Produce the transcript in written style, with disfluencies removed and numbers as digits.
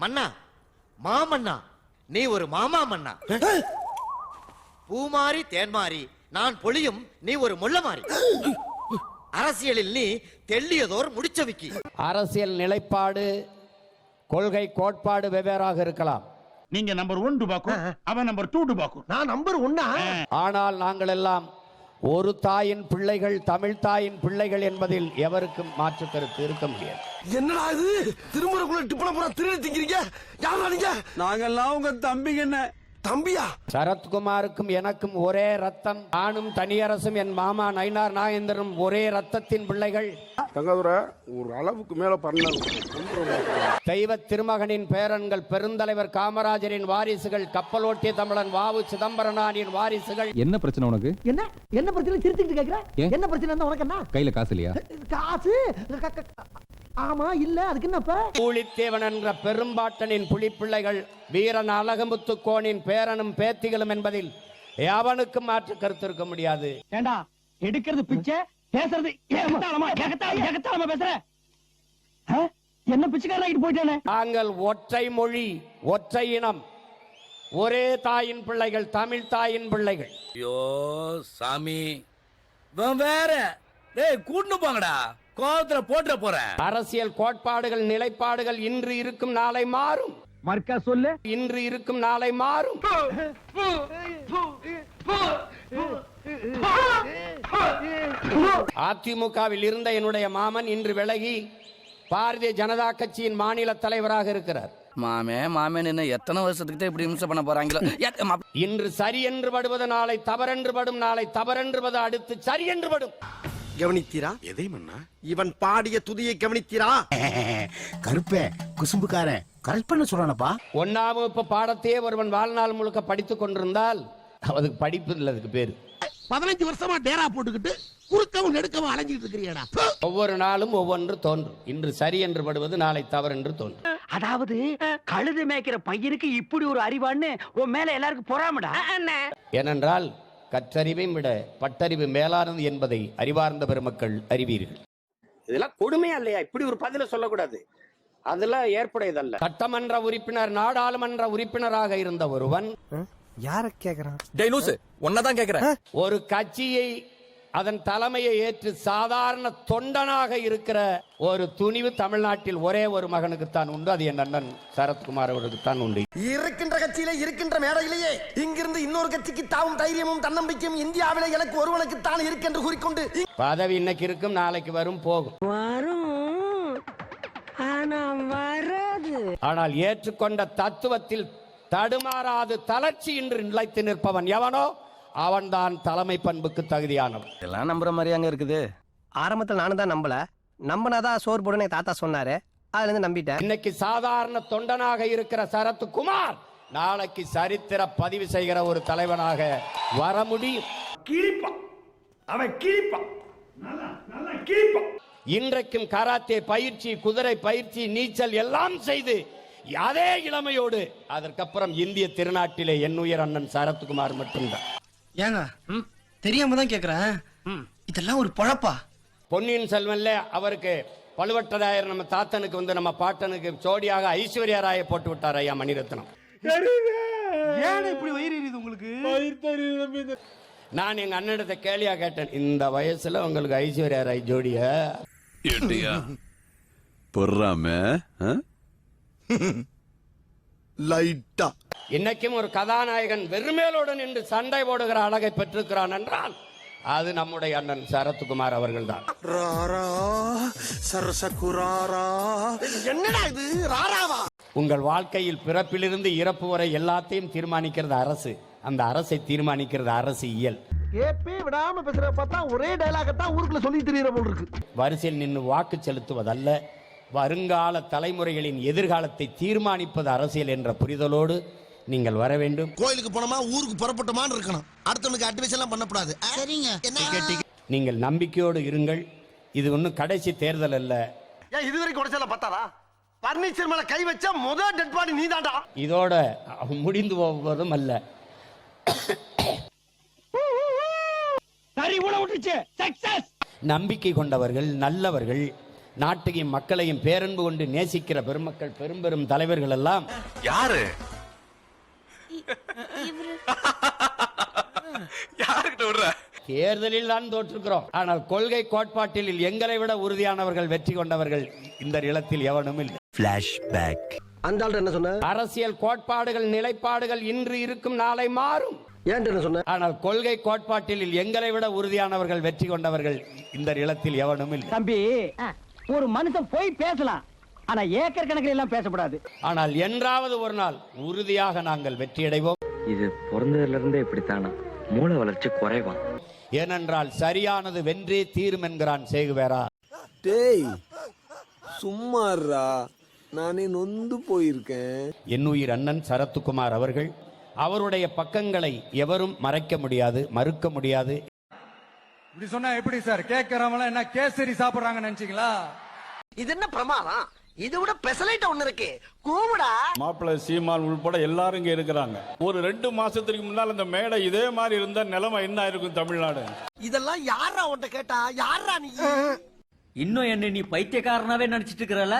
மன்னா மாமன்னா நீ ஒரு மாமா மன்னா. பூமாரி தேன்மாரி நான் பொழியும் நீ ஒரு முள்ள மாறி. அரசியலில் நீ தெள்ளியதோர் முடிச்சவிக்கி. அரசியல் நிலைப்பாடு கொள்கை கோட்பாடு வெவ்வேறாக இருக்கலாம். நீங்க நம்பர் 1 டுபாக்கூ, அவன் நம்பர் 2 டுபாக்கூ. நான் நம்பர் 1. ஆனால் நாங்கள் எல்லாம் ஒரு தாயின் பிள்ளைகள், தமிழ் தாயின் பிள்ளைகள் என்பதில் எவருக்கும் மாற்று கருத்து இருக்க முடியாது. என்னடா இது திருமுறைக்குள்ள டிப்பன பூரா திருடி திங்கிறீங்க? யாரா நீங்க? நாங்கெல்லாம் உங்க தம்பிங்க. என்ன தம்பியா? சரத்குமாருக்கும் எனக்கும் ஒரே ரத்தம். நானும் தனியரசும் என் மாமா நயினார் நாகேந்திரனும் ஒரே ரத்தத்தின் பிள்ளைகள். தங்கதுரை ஒரு அளவுக்கு மேல பண்ண தெய்வ திருமகனின் பேரன்கள், பெருந்தலைவர் காமராஜரின் வாரிசுகள், கப்பலோட்டிய தமிழன் வாவு சிதம்பரனாரின் வாரிசுகள். என்ன பிரச்சனை உனக்கு? என்ன பிரச்சனை சிரிச்சுக்கிட்டு கேக்குற? என்ன பிரச்சனை உனக்கு? என்ன கையில காசு இல்லையா? காசு ஆமா இல்ல, அதுக்கு என்னப்ப? பூலித்தேவன் என்ற பெரும்பாட்டனின் புலிப்பிள்ளைகள், வீரன் அழகமுத்து கோனின் பேரனும் பேத்திகளும் என்பதில் எவனுக்கும் மாற்று கருத்து இருக்க முடியாது. ஏண்டா எடுக்கிறது பிச்சை, பேசுறது ஏகத்தாளமா பேசுற? என்ன பிச்சைக்காரன் போயிட்டானே? நாங்கள் ஒற்றை மொழி, ஒற்றை இனம், ஒரே தாயின் பிள்ளைகள், தமிழ் தாயின் பிள்ளைகள். ஐயோ சாமி, வேற கூட்டு போங்கடா, கோவத்துல போட்டுற போறேன். அரசியல் கோட்பாடுகள் நிலைப்பாடுகள் இன்று இருக்கும் நாளை மாறும். மர்க்கா சொல்லு. இன்று இருக்கும் நாளை மாறும். அதிமுகவில் இருந்த என்னுடைய மாமன் இன்று விலகி பாரதிய ஜனதா கட்சியின் மாநில தலைவராக இருக்கிறார். மாமே எத்தனை வருஷத்துக்கு இப்படி இம்சை பண்ண போறாங்களோ. இன்று சரி என்று படுவது நாளை தவறென்று படும், நாளை தவறென்றுவது அடுத்து சரி என்று படும். கவனித்தீரா? எதை மன்னா? இவன் பாடிய துதியை கவனித்தீரா? கருப்பே குசும்புக்காரன் கரெக்ட் பண்ண சொல்றானப்பா. 1ஆம் வகுப்பு பாடத்தையே ஒருவன் வாழ்நாள் முழுக்க படித்துக் கொண்டிருந்தால் அதுக்கு படிப்பு இல்லை, அதுக்கு பேரு. 15 வருஷமா டேரா போட்டுக்கிட்டு குறுக்கவும் நெடுக்கவும் அலைஞ்சிட்டு இருக்கிறியடா. ஒவ்வொரு நாளும் ஒவ்வொன்று தோன்றும். இன்று சரி என்று படுவது நாளை தவறென்று தோன்றும். அதாவது கழுது மேய்க்கிற பையனுக்கு இப்படி ஒரு அறிவான்னு உன் மேல எல்லாருக்கும் பொறாமடா. ஏனென்றால் கற்றறிவையும் விட பட்டறிவு மேலானது என்பதை அறிவார்ந்த பெருமக்கள் அறிவீர்கள். இதெல்லாம் கொடுமையா இல்லையா? இப்படி ஒரு பதில சொல்லக்கூடாது. அதெல்லாம் ஏற்புடையதல்ல. சட்டமன்ற உறுப்பினர், நாடாளுமன்ற உறுப்பினராக இருந்த ஒருவன் யார கேக்குறான்? டேய் லூசு, உன்னதான் கேக்குறேன். ஒரு கட்சியை அதன் தலைமையை ஏற்று சாதாரண தொண்டனாக இருக்கிற ஒரு துணிவு தமிழ்நாட்டில் ஒரே ஒரு மகனுக்குத்தான் உண்டு. அது என் அண்ணன் சரத்குமார் அவர்களுக்குத்தான் உண்டு. இருக்கின்ற கட்சியிலே இருக்கின்ற மேடையிலேயே இங்கிருந்து இன்னொரு கட்சிக்கு தாவும் தைரியமும் தன்னம்பிக்கையும் இந்தியாவிலே எனக்கு ஒருவனுக்கு தான் இருக்கென்று கூறிக்கொண்டு பதவி இன்னைக்கு இருக்கும், நாளைக்கு வரும், போகும். ஆனால் ஏற்றுக்கொண்ட தத்துவத்தில் தடுமாறாது தளர்ச்சி இன்று நிலைத்து நிற்பவன் எவனோ அவன்தான் தலைமை பண்புக்கு தகுதியானவன். எல்லாம் நம்புற மாதிரி அங்க இருக்குது. ஆரம்பத்தில் நானும் தான் நம்பல. நம்பினாதான் சோறு போடுன்னு தாத்தா சொன்னாரு. அதுல இருந்து நம்பிட்டேன். இன்னைக்கு சாதாரண தொண்டனாக இருக்கிற சரத்குமார் நாளைக்கு சரித்திர பதிவு செய்கிற ஒரு தலைவனாக வர முடியும். இன்றைக்கும் கராத்தே பயிற்சி, குதிரை பயிற்சி, நீச்சல் எல்லாம் செய்து அதே இளமையோடு அதற்கப்புறம் இந்திய திருநாட்டிலே என் உயர் அண்ணன் சரத்குமார் மட்டும்தான். ஏங்க தெரியாம தான் கேக்குறேன், இதெல்லாம் ஒரு பொழப்பா? பொன்னியின் செல்வன்ல அவருக்கு பழுவட்டராயர் நம்ம தாத்தனுக்கு வந்து நம்ம பாட்டனுக்கு ஜோடியாக ஐஸ்வர்யா ராயை போட்டு விட்டார் ஐயா மணிரத்னம். ஏன் இப்படி வயிறு எரியுது உங்களுக்கு? நான் எங்க அண்ணனிடத்தை கேலியா கேட்டேன், இந்த வயசுல உங்களுக்கு ஐஸ்வர்யா ராய் ஜோடியா பொறாம லைட்டா. இன்னைக்கும் ஒரு கதாநாயகன் வெறுமேலுடன் என்று சண்டை போடுகிற அழகை பெற்றிருக்கிறான் என்றால் அது நம்முடைய அண்ணன் சரத்குமார் அவர்கள் தான். என்னடா இது ராராவா? உங்கள் வாழ்க்கையில் பிறப்பிலிருந்து இறப்பு வரை எல்லாத்தையும் தீர்மானிக்கிறது அரசு. அந்த அரசை தீர்மானிக்கிறது அரசியல். கேப்பே விடாம பேசுற பார்த்தா ஒரே டயலாக தான் ஊருக்குள்ள சொல்லி தெரியற போல இருக்கு. வரிசையில் நின்று வாக்கு செலுத்துவதல்ல, வருங்கால தலைமுறைகளின் எதிர்காலத்தை தீர்மானிப்பது அரசியல் என்ற புரிதலோடு நீங்கள் வர வேண்டும். கோயிலுக்கு போனோமா ஊருக்கு புறப்பட்டோமான்னு இருக்கணும். அடுத்தவனுக்கு அட்வைஸ் எல்லாம் பண்ணக்கூடாது. சரிங்க. நீங்கள் நம்பிக்கையோடு இருங்கள். இது ஒன்றும் கடைசி தேர்தல் அல்ல. ஏன் இதுவரைக்கும் உடைச்சல பத்தாதா? பர்னிச்சர் மேல கை வச்சா முதல் டெட் பாடி நீதான்டா. இதோட முடிந்து போவதும் அல்ல. நம்பிக்கை கொண்டவர்கள், நல்லவர்கள், நாட்டையும் மக்களையும் பேரன்பு கொண்டு நேசிக்கிற பெருமக்கள் பெரும் தலைவர்கள் எல்லாம் யாரு யாருக்கிட்ட விடுற தேர்தலில் தான் தோற்றுக்கிறோம். ஆனால் கொள்கை கோட்பாட்டில் எங்களை விட உறுதியானவர்கள் வெற்றி கொண்டவர்கள் இந்த நிலத்தில் எவனும் இல்லை. அந்த ஆள்கிட்ட என்ன சொன்ன? அரசியல் கோட்பாடுகள் நிலைப்பாடுகள் இன்று இருக்கும் நாளை மாறும். ஏன்ட்டு என்ன சொன்ன? ஆனால் கொள்கை கோட்பாட்டில் எங்களை விட உறுதியானவர்கள் வெற்றி கொண்டவர்கள் இந்த நிலத்தில் எவனும் இல்லை. தம்பி ஒரு மனுஷன் போய் பேசலாம், ஆனா ஏக்கர் கணக்கில் எல்லாம் பேசக்கூடாது. ஆனால் என்றாவது ஒரு நாள் உறுதியாக நாங்கள் வெற்றியடைவோம். இது பிறந்ததுல இருந்தே இப்படித்தானா? மூளை வளர்ச்சி குறைவான். ஏனென்றால் சரியானது வென்றே தீரும் என்கிறான் சேகுவேரா. டேய் சும்மாறா, நானே நொந்து போயிருக்கேன். என்னுயிர் அண்ணன் சரத்குமார் அவர்கள் அவருடைய பக்கங்களை எவரும் மறைக்க முடியாது, மறுக்க முடியாது. இப்படி சொன்னா எப்படி சார்? கேட்கறவங்க என்ன கேசரி சாப்பிடுறாங்க நினைச்சீங்களா? இது என்ன பிரமாதம்? இது விட பெசலைட் ஒண்ணு இருக்கு, கூமுடா. மாப்பிள்ளை சீமான் உள்பட எல்லாரும் இங்க இருக்கிறாங்க. ஒரு 2 மாசத்துக்கு முன்னால் இந்த மேடை இதே மாதிரி இருந்தா நிலைமை என்ன ஆயிருக்கும் தமிழ்நாடு? இதெல்லாம் யாரா உன்ட்ட கேட்டா? யாரா நீ? இன்னும் என்ன நீ பைத்தியக்காரனாவே நினைச்சிட்டு இருக்கிறல?